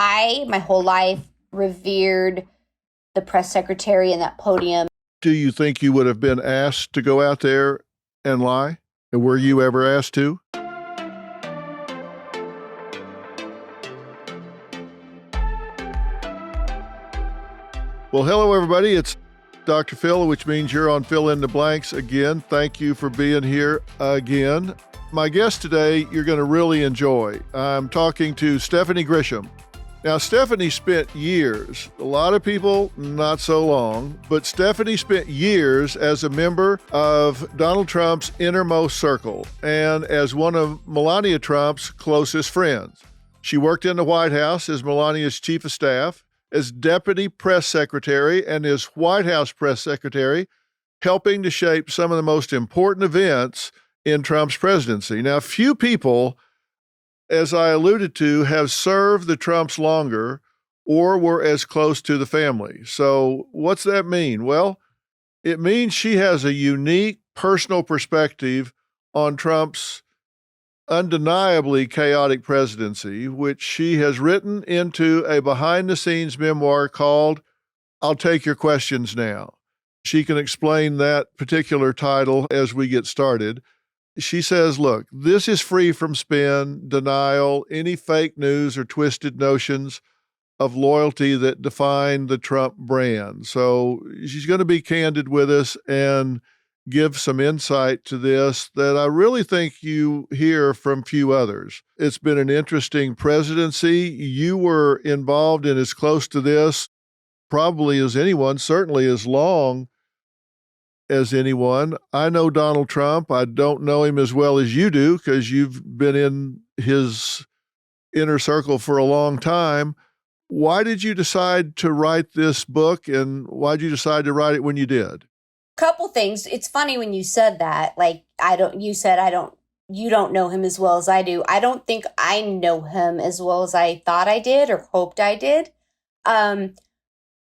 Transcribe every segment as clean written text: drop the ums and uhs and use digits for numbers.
I, my whole life, revered the press secretary and that podium. Do you think you would have been asked to go out there and lie? And were you ever asked to? Well, hello, everybody. It's Dr. Phil, which means you're on Fill in the Blanks again. Thank you for being here again. My guest today, you're going to really enjoy. I'm talking to Stephanie Grisham. Now, Stephanie spent years, a lot of people not so long, but Stephanie spent years as a member of Donald Trump's innermost circle and as one of Melania Trump's closest friends. She worked in the White House as Melania's chief of staff, as deputy press secretary and as White House press secretary, helping to shape some of the most important events in Trump's presidency. Now, few people, as I alluded to, have served the Trumps longer or were as close to the family. So what's that mean? Well, it means she has a unique personal perspective on Trump's undeniably chaotic presidency, which she has written into a behind-the-scenes memoir called I'll Take Your Questions Now. She can explain that particular title as we get started. She says, look, this is free from spin, denial, any fake news or twisted notions of loyalty that define the Trump brand. So she's going to be candid with us and give some insight to this that I really think you hear from few others. It's been an interesting presidency. You were involved in as close to this probably as anyone, certainly as long as anyone. I know Donald Trump. I don't know him as well as you do because you've been in his inner circle for a long time. Why did you decide to write this book, and why did you decide to write it when you did? Couple things. It's funny when you said that, like, you don't know him as well as I do. I don't think I know him as well as I thought I did or hoped I did.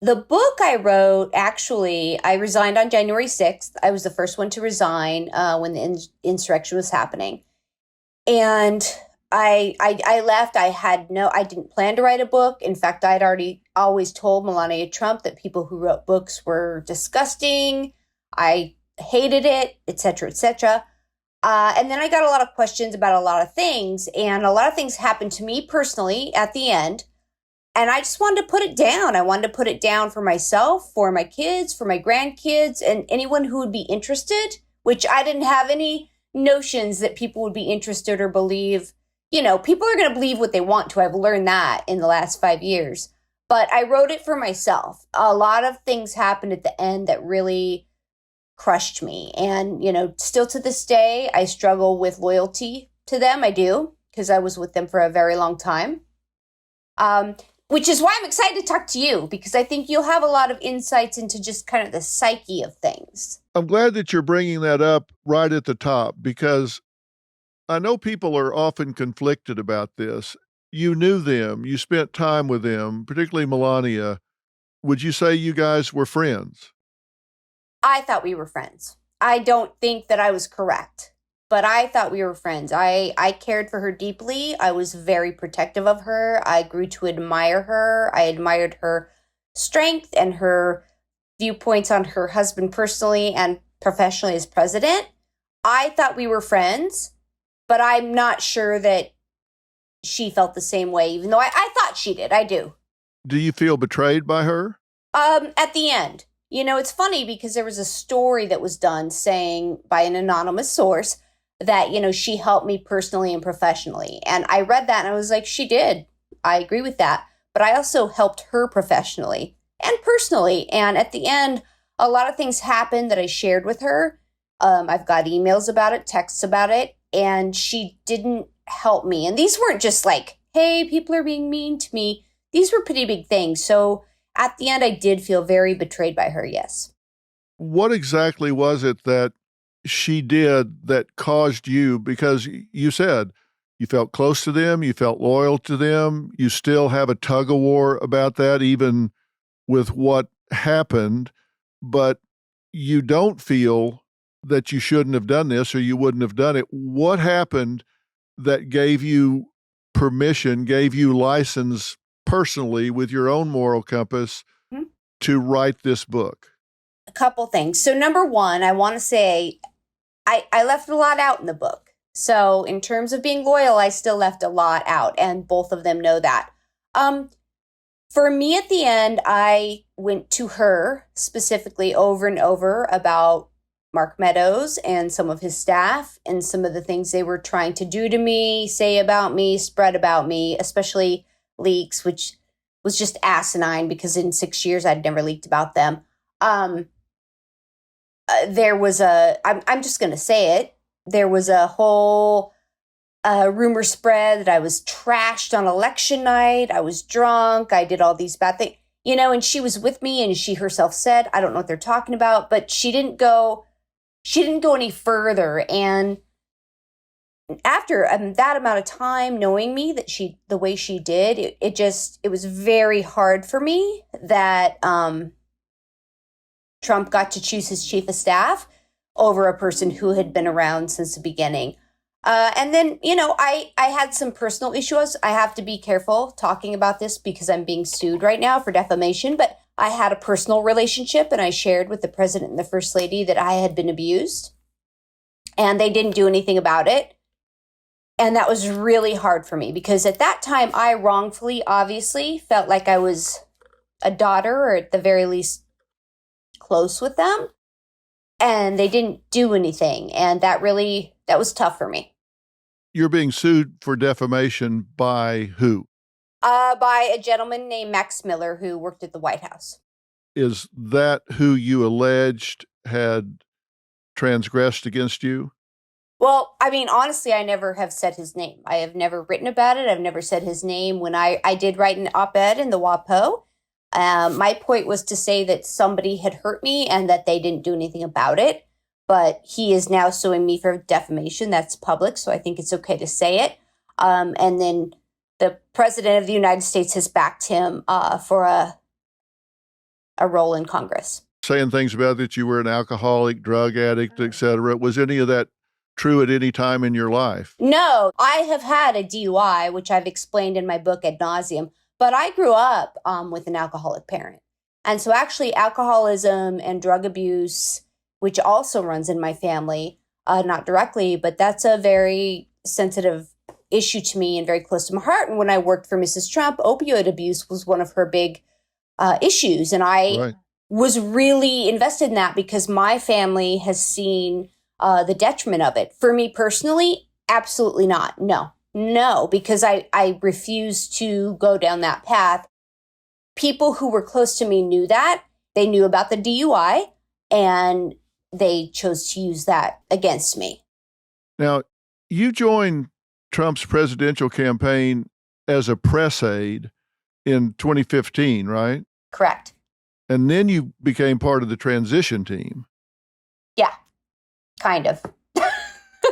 The book I wrote, actually, I resigned on January 6th. I was the first one to resign when the insurrection was happening. And I left. I didn't plan to write a book. In fact, I'd already always told Melania Trump that people who wrote books were disgusting. I hated it, et cetera, et cetera. And then I got a lot of questions about a lot of things. And a lot of things happened to me personally at the end. And I just wanted to put it down. I wanted to put it down for myself, for my kids, for my grandkids, and anyone who would be interested, which I didn't have any notions that people would be interested or believe. You know, people are going to believe what they want to. I've learned that in the last 5 years. But I wrote it for myself. A lot of things happened at the end that really crushed me. And, you know, still to this day, I struggle with loyalty to them. I do, because I was with them for a very long time. Which is why I'm excited to talk to you, because I think you'll have a lot of insights into just kind of the psyche of things. I'm glad that you're bringing that up right at the top, because I know people are often conflicted about this. You knew them, you spent time with them, particularly Melania. Would you say you guys were friends? I thought we were friends. I don't think that I was correct, but I thought we were friends. I cared for her deeply. I was very protective of her. I grew to admire her. I admired her strength and her viewpoints on her husband personally and professionally as president. I thought we were friends, but I'm not sure that she felt the same way, even though I thought she did. I do. Do you feel betrayed by her? At the end. You know, it's funny because there was a story that was done saying by an anonymous source that, you know, she helped me personally and professionally. And I read that and I was like, she did. I agree with that. But I also helped her professionally and personally. And at the end, a lot of things happened that I shared with her. I've got emails about it, texts about it, and she didn't help me. And these weren't just like, hey, people are being mean to me. These were pretty big things. So at the end, I did feel very betrayed by her, yes. What exactly was it that she did that caused you, because you said you felt close to them, you felt loyal to them, you still have a tug of war about that, even with what happened, but you don't feel that you shouldn't have done this or you wouldn't have done it. What happened that gave you permission, gave you license personally with your own moral compass Mhm. to write this book? A couple things. So number one, I want to say I left a lot out in the book. So in terms of being loyal, I still left a lot out, and both of them know that. For me at the end, I went to her specifically over and over about Mark Meadows and some of his staff and some of the things they were trying to do to me, say about me, spread about me, especially leaks, which was just asinine because in 6 years I'd never leaked about them. There was I'm just going to say it. There was a whole rumor spread that I was trashed on election night. I was drunk. I did all these bad things, and she was with me and she herself said, I don't know what they're talking about, but she didn't go any further. And after that amount of time knowing me the way she did, it was very hard for me that, Trump got to choose his chief of staff over a person who had been around since the beginning. And then, I had some personal issues. I have to be careful talking about this because I'm being sued right now for defamation, but I had a personal relationship and I shared with the president and the first lady that I had been abused and they didn't do anything about it. And that was really hard for me because at that time I wrongfully, obviously, felt like I was a daughter or at the very least close with them, and they didn't do anything. And that was tough for me. You're being sued for defamation by who? By a gentleman named Max Miller who worked at the White House. Is that who you alleged had transgressed against you? Well, I mean, honestly, I never have said his name. I have never written about it. I've never said his name. When I did write an op-ed in the WAPO, my point was to say that somebody had hurt me and that they didn't do anything about it. But he is now suing me for defamation. That's public, so I think it's okay to say it. And then the president of the United States has backed him for a role in Congress. Saying things about that you were an alcoholic, drug addict, etc. Was any of that true at any time in your life? No, I have had a DUI, which I've explained in my book ad nauseum. But I grew up with an alcoholic parent. And so actually alcoholism and drug abuse, which also runs in my family, not directly, but that's a very sensitive issue to me and very close to my heart. And when I worked for Mrs. Trump, opioid abuse was one of her big issues. And I was really invested in that because my family has seen the detriment of it. For me personally, absolutely not. No, because I refuse to go down that path. People who were close to me knew that. They knew about the DUI, and they chose to use that against me. Now, you joined Trump's presidential campaign as a press aide in 2015, right? Correct. And then you became part of the transition team. Yeah, kind of.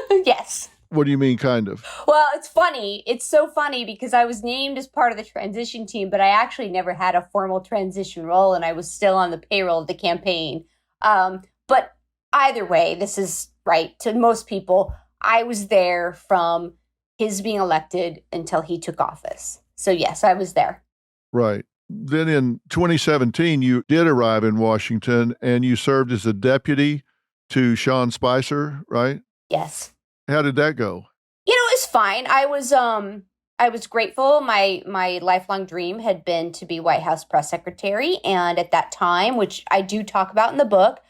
Yes. What do you mean, kind of? Well, it's funny. It's so funny because I was named as part of the transition team, but I actually never had a formal transition role, and I was still on the payroll of the campaign. But either way, this is right. To most people, I was there from his being elected until he took office. So yes, I was there. Right. Then in 2017, you did arrive in Washington, and you served as a deputy to Sean Spicer, right? Yes. How did that go? It's fine. I was grateful. My lifelong dream had been to be White House press secretary. And at that time, which I do talk about in the book,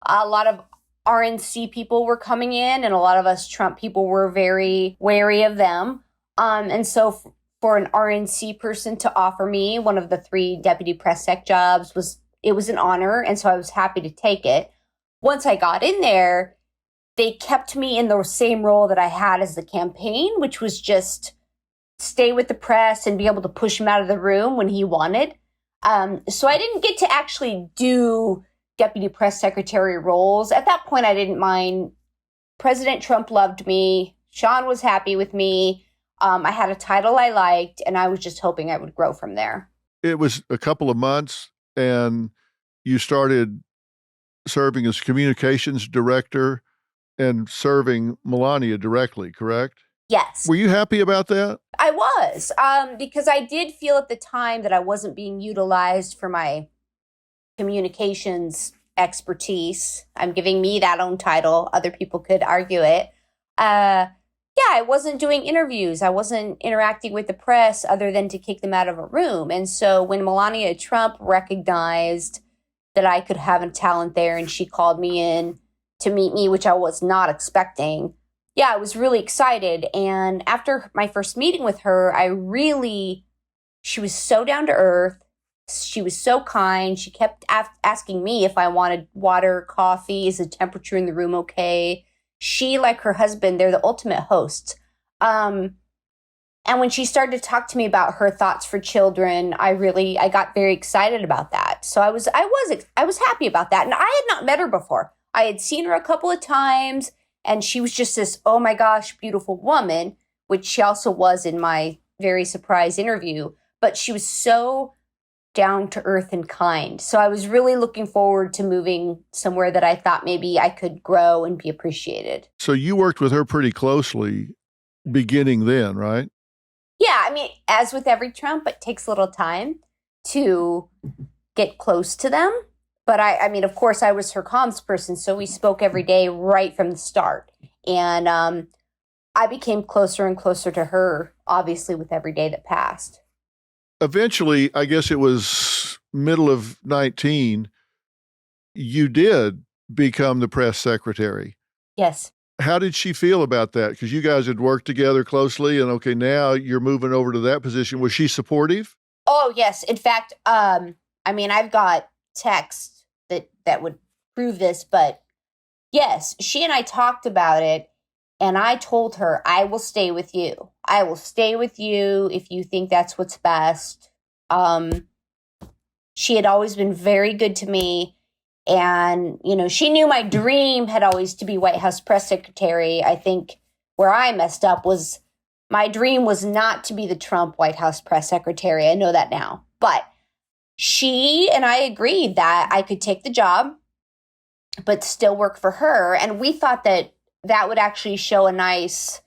a lot of RNC people were coming in and a lot of us Trump people were very wary of them. And so for an RNC person to offer me one of the 3 deputy press sec jobs was an honor. And so I was happy to take it. Once I got in there, they kept me in the same role that I had as the campaign, which was just stay with the press and be able to push him out of the room when he wanted. So I didn't get to actually do deputy press secretary roles. At that point, I didn't mind. President Trump loved me. Sean was happy with me. I had a title I liked, and I was just hoping I would grow from there. It was a couple of months, and you started serving as communications director and serving Melania directly, correct? Yes. Were you happy about that? I was, because I did feel at the time that I wasn't being utilized for my communications expertise. I'm giving me that own title. Other people could argue it. Yeah, I wasn't doing interviews. I wasn't interacting with the press other than to kick them out of a room. And so when Melania Trump recognized that I could have a talent there and she called me in to meet me, which I was not expecting, yeah, I was really excited. And after my first meeting with her, she was so down to earth. She was so kind. She kept asking me if I wanted water, coffee, is the temperature in the room okay? She, like her husband, they're the ultimate hosts. And when she started to talk to me about her thoughts for children, I got very excited about that. So I was happy about that. And I had not met her before. I had seen her a couple of times, and she was just this, oh my gosh, beautiful woman, which she also was in my very surprise interview. But she was so down to earth and kind. So I was really looking forward to moving somewhere that I thought maybe I could grow and be appreciated. So you worked with her pretty closely beginning then, right? Yeah, I mean, as with every Trump, it takes a little time to get close to them. But I mean, of course, I was her comms person, so we spoke every day right from the start. And I became closer and closer to her, obviously, with every day that passed. Eventually, I guess it was middle of 19, you did become the press secretary. Yes. How did she feel about that? Because you guys had worked together closely, and okay, now you're moving over to that position. Was she supportive? Oh, yes. In fact, I mean, I've got texts that would prove this, but yes, she and I talked about it, and I told her, I will stay with you. I will stay with you if you think that's what's best. She had always been very good to me. And, you know, she knew my dream had always to be White House press secretary. I think where I messed up was my dream was not to be the Trump White House press secretary. I know that now. But she and I agreed that I could take the job, but still work for her. And we thought that would actually show a nice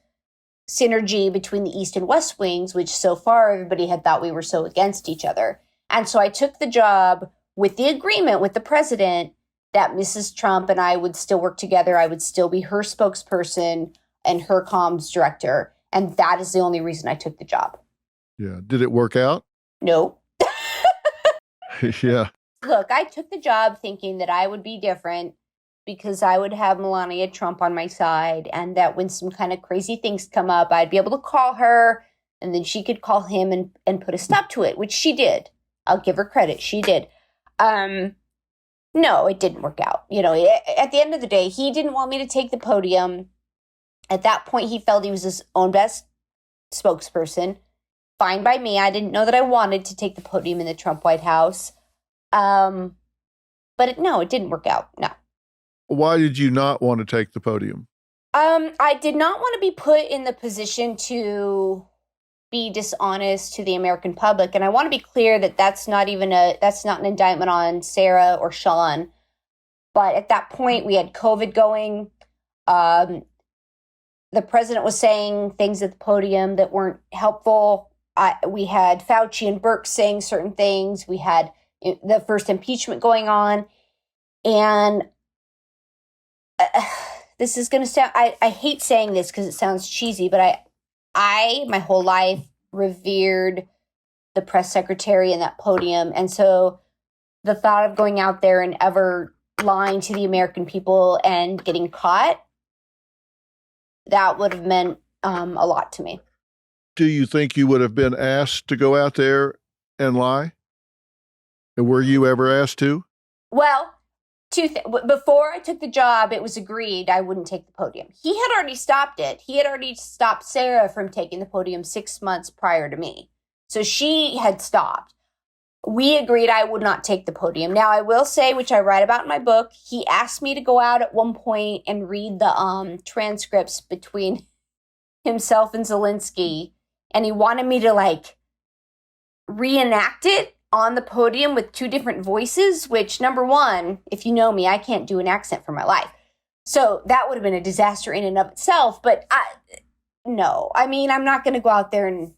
synergy between the East and West wings, which so far everybody had thought we were so against each other. And so I took the job with the agreement with the president that Mrs. Trump and I would still work together. I would still be her spokesperson and her comms director. And that is the only reason I took the job. Yeah. Did it work out? No. Yeah. Look, I took the job thinking that I would be different because I would have Melania Trump on my side, and that when some kind of crazy things come up, I'd be able to call her, and then she could call him and put a stop to it, which she did. I'll give her credit. She did. No, it didn't work out. You know, at the end of the day, he didn't want me to take the podium. At that point, he felt he was his own best spokesperson. Fine by me. I didn't know that I wanted to take the podium in the Trump White House. But it didn't work out. No. Why did you not want to take the podium? I did not want to be put in the position to be dishonest to the American public. And I want to be clear that that's not an indictment on Sarah or Sean. But at that point, we had COVID going. The president was saying things at the podium that weren't helpful. We had Fauci and Burke saying certain things. We had the first impeachment going on. And this is going to sound, I hate saying this because it sounds cheesy, but I, my whole life, revered the press secretary and that podium. And so the thought of going out there and ever lying to the American people and getting caught, that would have meant a lot to me. Do you think you would have been asked to go out there and lie? And were you ever asked to? Well, before I took the job, it was agreed I wouldn't take the podium. He had already stopped it. He had already stopped Sarah from taking the podium 6 months prior to me. So she had stopped. We agreed I would not take the podium. Now, I will say, which I write about in my book, he asked me to go out at one point and read the transcripts between himself and Zelensky. And he wanted me to, reenact it on the podium with two different voices, which, number one, if you know me, I can't do an accent for my life. So that would have been a disaster in and of itself. But no. I mean, I'm not going to go out there and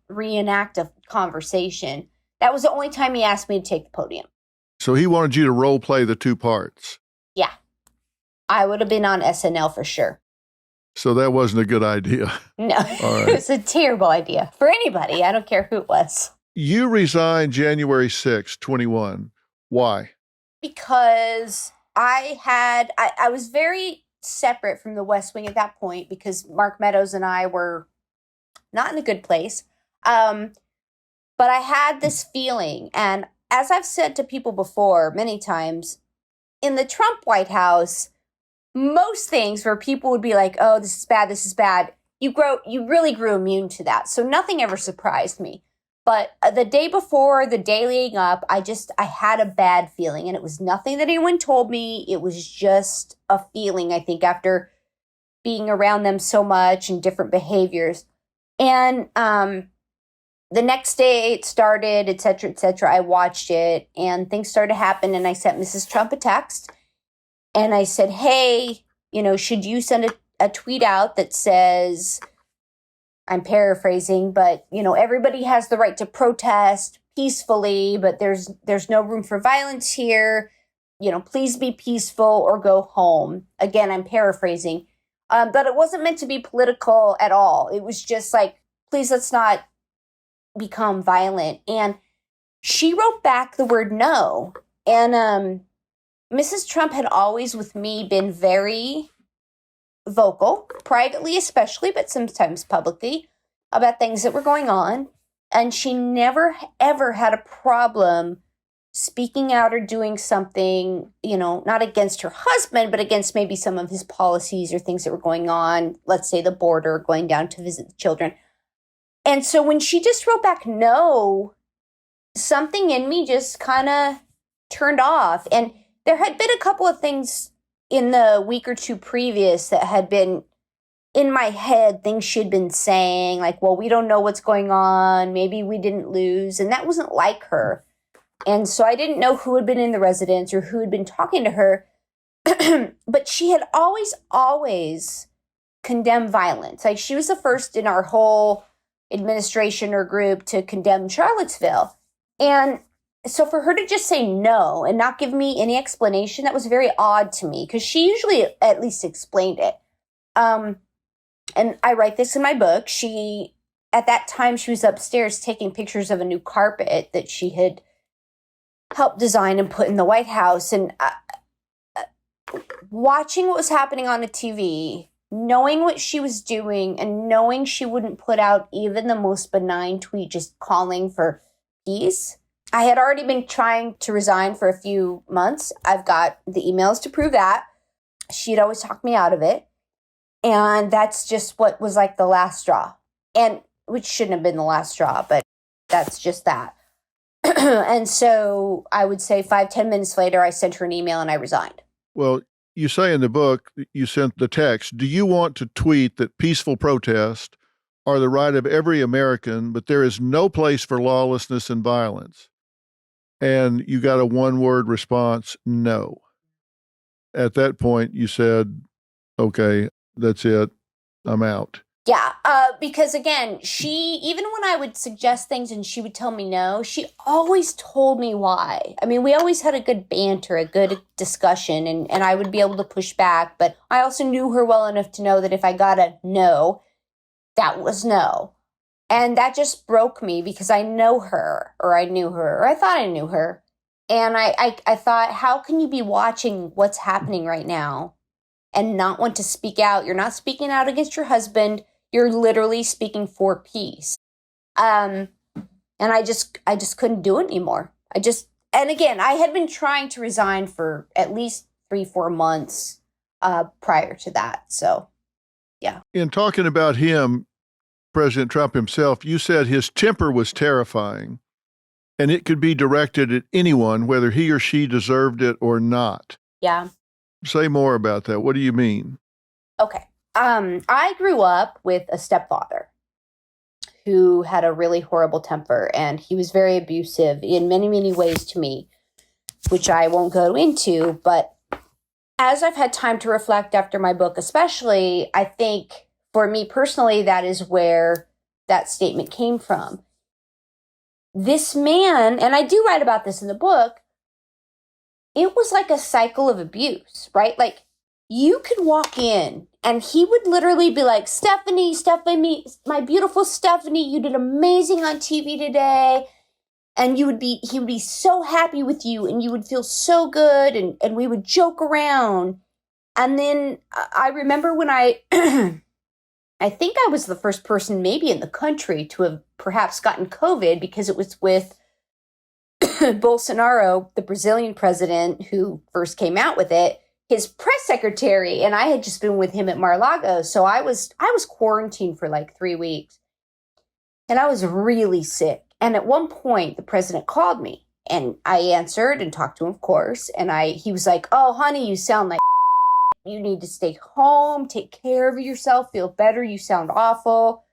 reenact a conversation. That was the only time he asked me to take the podium. So he wanted you to role play the two parts. Yeah. I would have been on SNL for sure. So that wasn't a good idea. No, All right. It was a terrible idea for anybody. I don't care who it was. You resigned January 6, 21. Why? Because I was very separate from the West Wing at that point because Mark Meadows and I were not in a good place. But I had this feeling, and as I've said to people before many times, in the Trump White House, most things where people would be like, oh, this is bad, you really grew immune to that. So nothing ever surprised me. But the day before, the day leading up, I had a bad feeling. And it was nothing that anyone told me. It was just a feeling, I think, after being around them so much and different behaviors. And the next day it started, et cetera, et cetera. I watched it and things started to happen. And I sent Mrs. Trump a text. And I said, hey, should you send a tweet out that says, I'm paraphrasing, but, everybody has the right to protest peacefully, but there's no room for violence here. Please be peaceful or go home. Again, I'm paraphrasing. But it wasn't meant to be political at all. It was just like, please, let's not become violent. And she wrote back the word no. And Mrs. Trump had always, with me, been very vocal, privately especially, but sometimes publicly, about things that were going on. And she never, ever had a problem speaking out or doing something, not against her husband, but against maybe some of his policies or things that were going on, let's say the border, going down to visit the children. And so when she just wrote back no, something in me just kind of turned off. And there had been a couple of things in the week or two previous that had been in my head, things she'd been saying, like, well, we don't know what's going on. Maybe we didn't lose. And that wasn't like her. And so I didn't know who had been in the residence or who had been talking to her. But she had always condemned violence. Like, she was the first in our whole administration or group to condemn Charlottesville. And so for her to just say no and not give me any explanation, that was very odd to me because she usually at least explained it. And I write this in my book. At that time, she was upstairs taking pictures of a new carpet that she had helped design and put in the White House. And watching what was happening on the TV, knowing what she was doing and knowing she wouldn't put out even the most benign tweet just calling for peace. I had already been trying to resign for a few months. I've got the emails to prove that. She'd always talked me out of it. And that's just what was like the last straw. And which shouldn't have been the last straw, but that's just that. And so I would say 5-10 minutes later, I sent her an email and I resigned. Well, you say in the book, you sent the text, do you want to tweet that peaceful protest are the right of every American, but there is no place for lawlessness and violence? And you got a one-word response, no. At that point, you said, okay, that's it. I'm out. Yeah, because again, even when I would suggest things and she would tell me no, she always told me why. I mean, we always had a good banter, a good discussion, and I would be able to push back. But I also knew her well enough to know that if I got a no, that was no. And that just broke me because I know her, or I knew her, or I thought I knew her. And I thought, how can you be watching what's happening right now and not want to speak out? You're not speaking out against your husband. You're literally speaking for peace. And I just couldn't do it anymore. And again, I had been trying to resign for at least 3-4 months prior to that. So, yeah. In talking about him, President Trump himself, you said his temper was terrifying and it could be directed at anyone, whether he or she deserved it or not. Yeah. Say more about that. What do you mean? Okay. I grew up with a stepfather who had a really horrible temper, and he was very abusive in many, many ways to me, which I won't go into. But as I've had time to reflect after my book, especially, I think for me personally, that is where that statement came from. This man, and I do write about this in the book, it was like a cycle of abuse, right? Like, you could walk in and he would literally be like, Stephanie, my beautiful Stephanie, you did amazing on TV today. And he would be so happy with you and you would feel so good and we would joke around. And then I remember when I think I was the first person maybe in the country to have perhaps gotten COVID, because it was with Bolsonaro, the Brazilian president who first came out with it, his press secretary, and I had just been with him at Mar-a-Lago. So I was quarantined for like 3 weeks and I was really sick. And at one point the president called me and I answered and talked to him, of course. And he was like, oh, honey, you sound like you need to stay home, take care of yourself, feel better. You sound awful.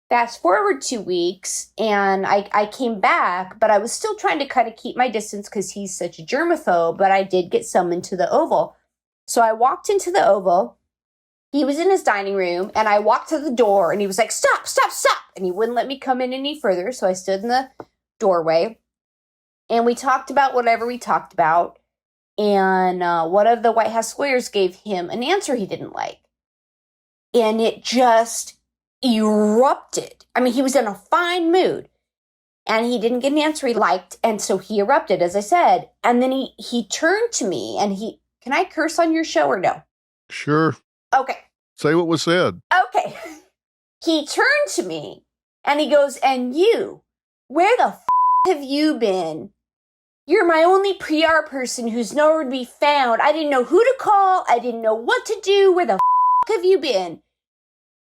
Fast forward 2 weeks and I came back, but I was still trying to kind of keep my distance because he's such a germaphobe, but I did get summoned to the Oval. So I walked into the Oval. He was in his dining room and I walked to the door and he was like, stop. And he wouldn't let me come in any further. So I stood in the doorway and we talked about whatever we talked about. And one of the White House lawyers gave him an answer he didn't like. And it just erupted. I mean, he was in a fine mood and he didn't get an answer he liked. And so he erupted, as I said. And then he turned to me and can I curse on your show or no? Sure. Okay. Say what was said. Okay. He turned to me and he goes, and you, where the have you been? You're my only PR person who's nowhere to be found. I didn't know who to call. I didn't know what to do. Where the have you been?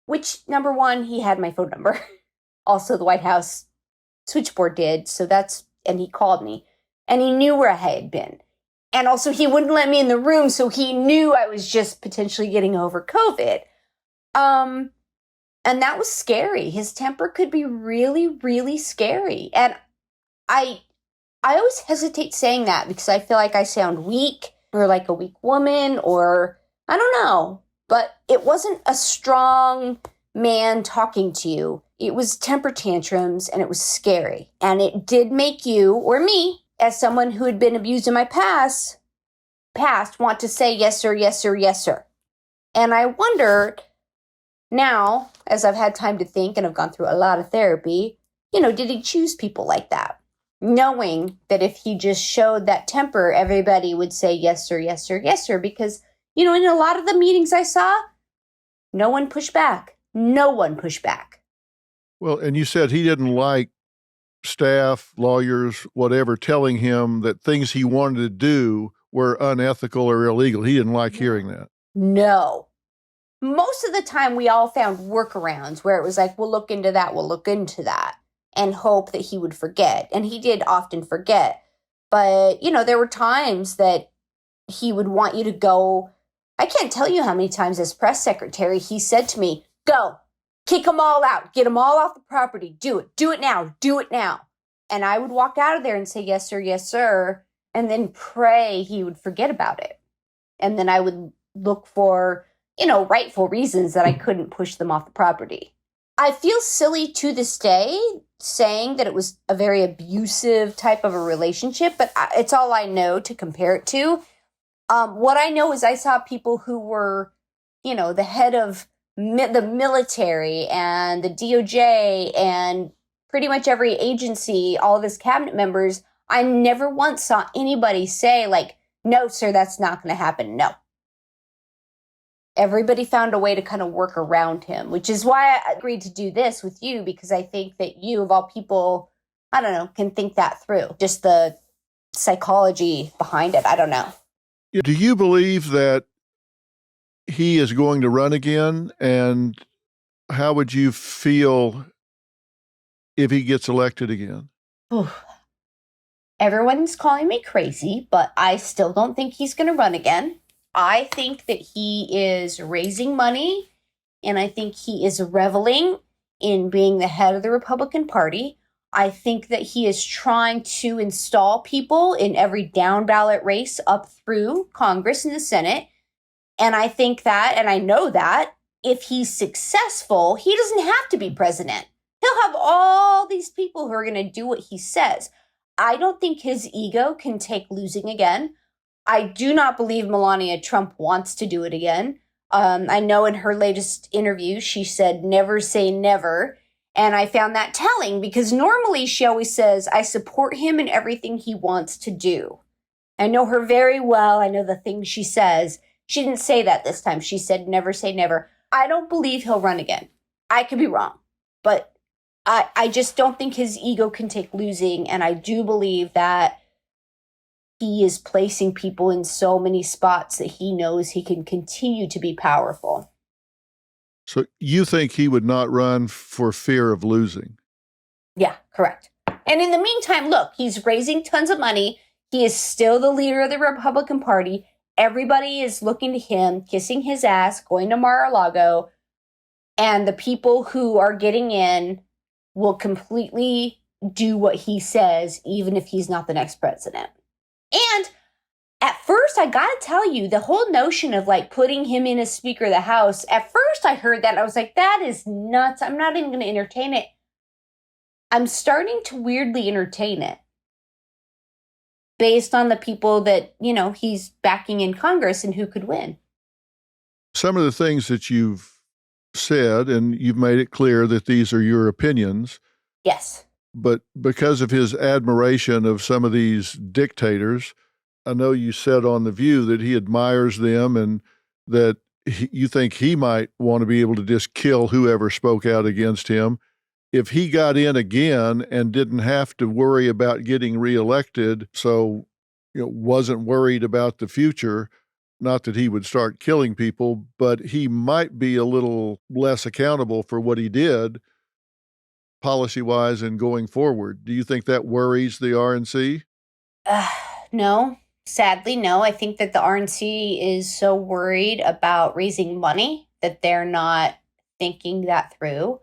Which, number one, he had my phone number. Also, the White House switchboard did. And he called me. And he knew where I had been. And also, he wouldn't let me in the room, so he knew I was just potentially getting over COVID. And that was scary. His temper could be really, really scary. And I always hesitate saying that because I feel like I sound weak or like a weak woman or I don't know. But it wasn't a strong man talking to you. It was temper tantrums and it was scary. And it did make you or me, as someone who had been abused in my past, want to say yes, sir, yes, sir, yes, sir. And I wondered now, as I've had time to think and I've gone through a lot of therapy, did he choose people like that? Knowing that if he just showed that temper, everybody would say yes, sir, yes, sir, yes, sir. Because, in a lot of the meetings I saw, no one pushed back. No one pushed back. Well, and you said he didn't like staff, lawyers, whatever, telling him that things he wanted to do were unethical or illegal. He didn't like hearing that. No. Most of the time, we all found workarounds where it was like, we'll look into that, and hope that he would forget. And he did often forget. But, there were times that he would want you to go. I can't tell you how many times as press secretary, he said to me, go. Kick them all out. Get them all off the property. Do it. Do it now. Do it now. And I would walk out of there and say, yes, sir, yes, sir. And then pray he would forget about it. And then I would look for, rightful reasons that I couldn't push them off the property. I feel silly to this day saying that it was a very abusive type of a relationship, but it's all I know to compare it to. What I know is I saw people who were, the head of the military and the DOJ and pretty much every agency, all of his cabinet members. I never once saw anybody say like, no, sir, that's not going to happen. No. Everybody found a way to kind of work around him, which is why I agreed to do this with you, because I think that you, of all people, I don't know, can think that through. Just the psychology behind it. I don't know. Do you believe that he is going to run again? And how would you feel if he gets elected again? Everyone's calling me crazy, but I still don't think he's going to run again. I think that he is raising money, and I think he is reveling in being the head of the Republican Party. I think that he is trying to install people in every down ballot race up through Congress and the Senate. And I think that, and I know that, if he's successful, he doesn't have to be president. He'll have all these people who are going to do what he says. I don't think his ego can take losing again. I do not believe Melania Trump wants to do it again. I know in her latest interview, she said, never say never. And I found that telling because normally she always says, I support him in everything he wants to do. I know her very well. I know the things she says. She didn't say that this time. She said, never say never. I don't believe he'll run again. I could be wrong, but I just don't think his ego can take losing. And I do believe that he is placing people in so many spots that he knows he can continue to be powerful. So you think he would not run for fear of losing? Yeah, correct. And in the meantime, look, he's raising tons of money. He is still the leader of the Republican Party. Everybody is looking to him, kissing his ass, going to Mar-a-Lago. And the people who are getting in will completely do what he says, even if he's not the next president. And at first, I gotta tell you, the whole notion of like putting him in as Speaker of the House, at first I heard that, I was like, that is nuts. I'm not even gonna entertain it. I'm starting to weirdly entertain it based on the people that, he's backing in Congress and who could win. Some of the things that you've said, and you've made it clear that these are your opinions. Yes. But because of his admiration of some of these dictators, I know you said on The View that he admires them and that you think he might want to be able to just kill whoever spoke out against him. If he got in again and didn't have to worry about getting reelected, so wasn't worried about the future, not that he would start killing people, but he might be a little less accountable for what he did policy-wise and going forward. Do you think that worries the RNC? No, sadly, no. I think that the RNC is so worried about raising money that they're not thinking that through,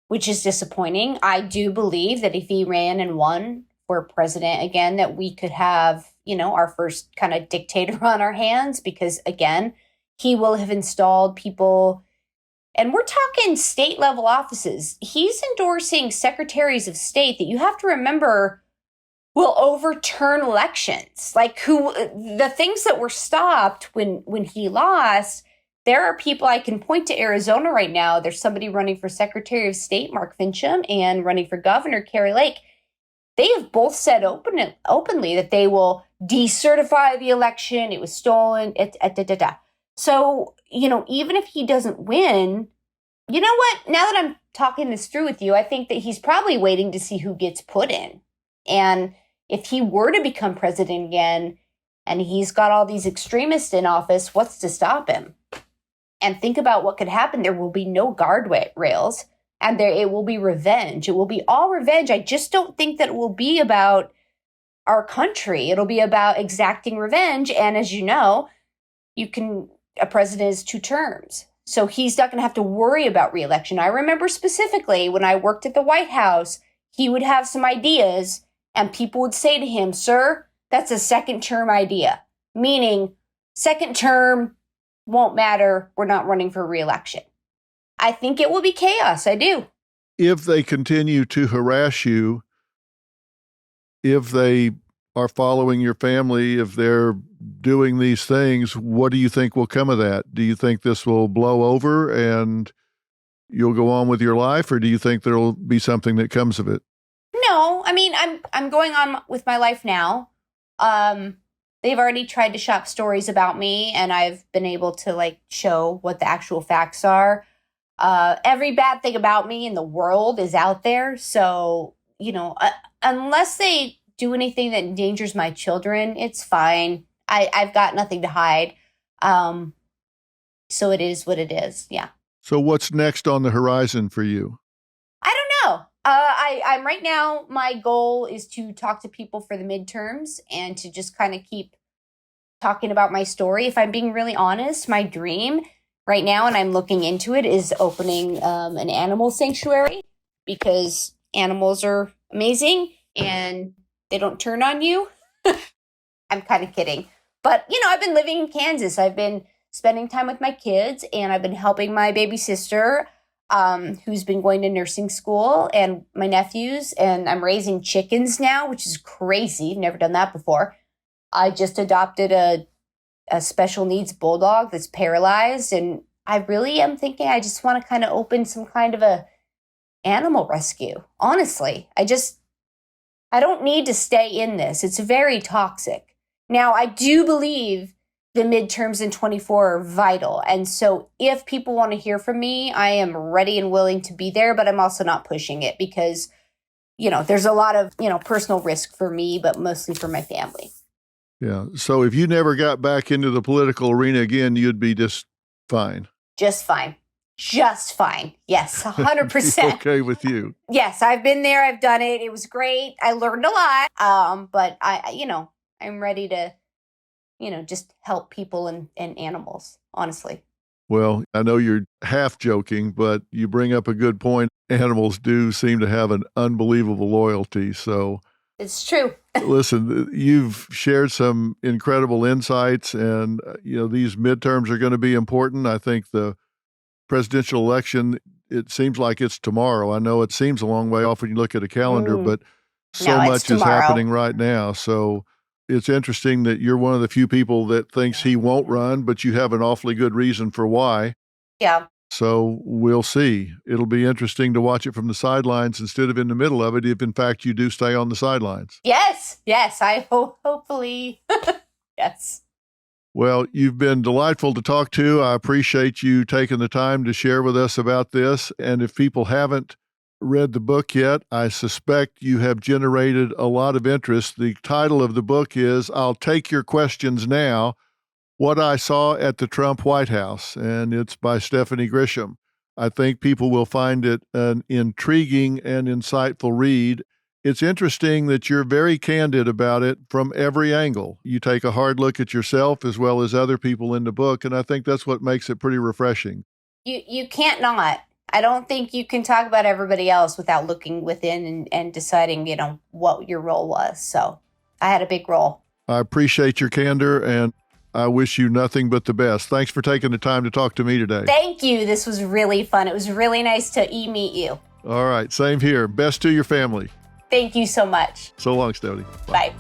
which is disappointing. I do believe that if he ran and won for president again, that we could have, our first kind of dictator on our hands, because again, he will have installed people, and we're talking state level offices. He's endorsing secretaries of state that you have to remember will overturn elections. Like the things that were stopped when he lost. There are people I can point to Arizona right now. There's somebody running for Secretary of State, Mark Finchem, and running for governor, Carrie Lake. They have both said openly that they will decertify the election. It was stolen. So, even if he doesn't win, you know what? Now that I'm talking this through with you, I think that he's probably waiting to see who gets put in. And if he were to become president again, and he's got all these extremists in office, what's to stop him? And think about what could happen. There will be no guardrails, and it will be revenge. It will be all revenge. I just don't think that it will be about our country. It'll be about exacting revenge. And as you know, a president is 2 terms. So he's not going to have to worry about reelection. I remember specifically when I worked at the White House, he would have some ideas and people would say to him, sir, that's a 2nd term idea, meaning 2nd term won't matter. We're not running for reelection. I think it will be chaos. I do. If they continue to harass you, if they are following your family, if they're doing these things, what do you think will come of that? Do you think this will blow over and you'll go on with your life, or do you think there'll be something that comes of it? No, I mean, I'm going on with my life now. They've already tried to shop stories about me, and I've been able to show what the actual facts are. Every bad thing about me in the world is out there. So, unless they do anything that endangers my children, it's fine. I've got nothing to hide. So it is what it is. Yeah. So what's next on the horizon for you? I don't know. I'm right now, my goal is to talk to people for the midterms and to just kind of keep talking about my story. If I'm being really honest, my dream right now, and I'm looking into it, is opening an animal sanctuary, because animals are amazing and they don't turn on you. I'm kind of kidding. But, I've been living in Kansas. I've been spending time with my kids, and I've been helping my baby sister, who's been going to nursing school, and my nephews, and I'm raising chickens now, which is crazy. Never done that before. I just adopted a special needs bulldog that's paralyzed, and I really am thinking I just want to kind of open some kind of a animal rescue. Honestly, I don't need to stay in this. It's very toxic. Now, I do believe the midterms in 24 are vital. And so if people want to hear from me, I am ready and willing to be there, but I'm also not pushing it because, there's a lot of, personal risk for me, but mostly for my family. Yeah. So if you never got back into the political arena again, you'd be just fine. Just fine. Just fine. Yes, 100%. Okay with you. Yes, I've been there. I've done it. It was great. I learned a lot. But I'm ready to, just help people and animals, honestly. Well, I know you're half joking, but you bring up a good point. Animals do seem to have an unbelievable loyalty. So it's true. Listen, you've shared some incredible insights, and these midterms are going to be important. I think the presidential election, it seems like it's tomorrow. I know it seems a long way off when you look at a calendar, but so much is happening right now. So it's interesting that you're one of the few people that thinks he won't run, but you have an awfully good reason for why. Yeah. So we'll see. It'll be interesting to watch it from the sidelines instead of in the middle of it, if in fact you do stay on the sidelines. Yes. I hopefully. Yes. Well, you've been delightful to talk to. I appreciate you taking the time to share with us about this. And if people haven't read the book yet, I suspect you have generated a lot of interest. The title of the book is I'll Take Your Questions Now, What I Saw at the Trump White House, and it's by Stephanie Grisham. I think people will find it an intriguing and insightful read. It's interesting that you're very candid about it from every angle. You take a hard look at yourself as well as other people in the book, and I think that's what makes it pretty refreshing. You can't not. I don't think you can talk about everybody else without looking within and deciding, what your role was. So I had a big role. I appreciate your candor, and I wish you nothing but the best. Thanks for taking the time to talk to me today. Thank you. This was really fun. It was really nice to meet you. All right. Same here. Best to your family. Thank you so much. So long, Stephanie. Bye.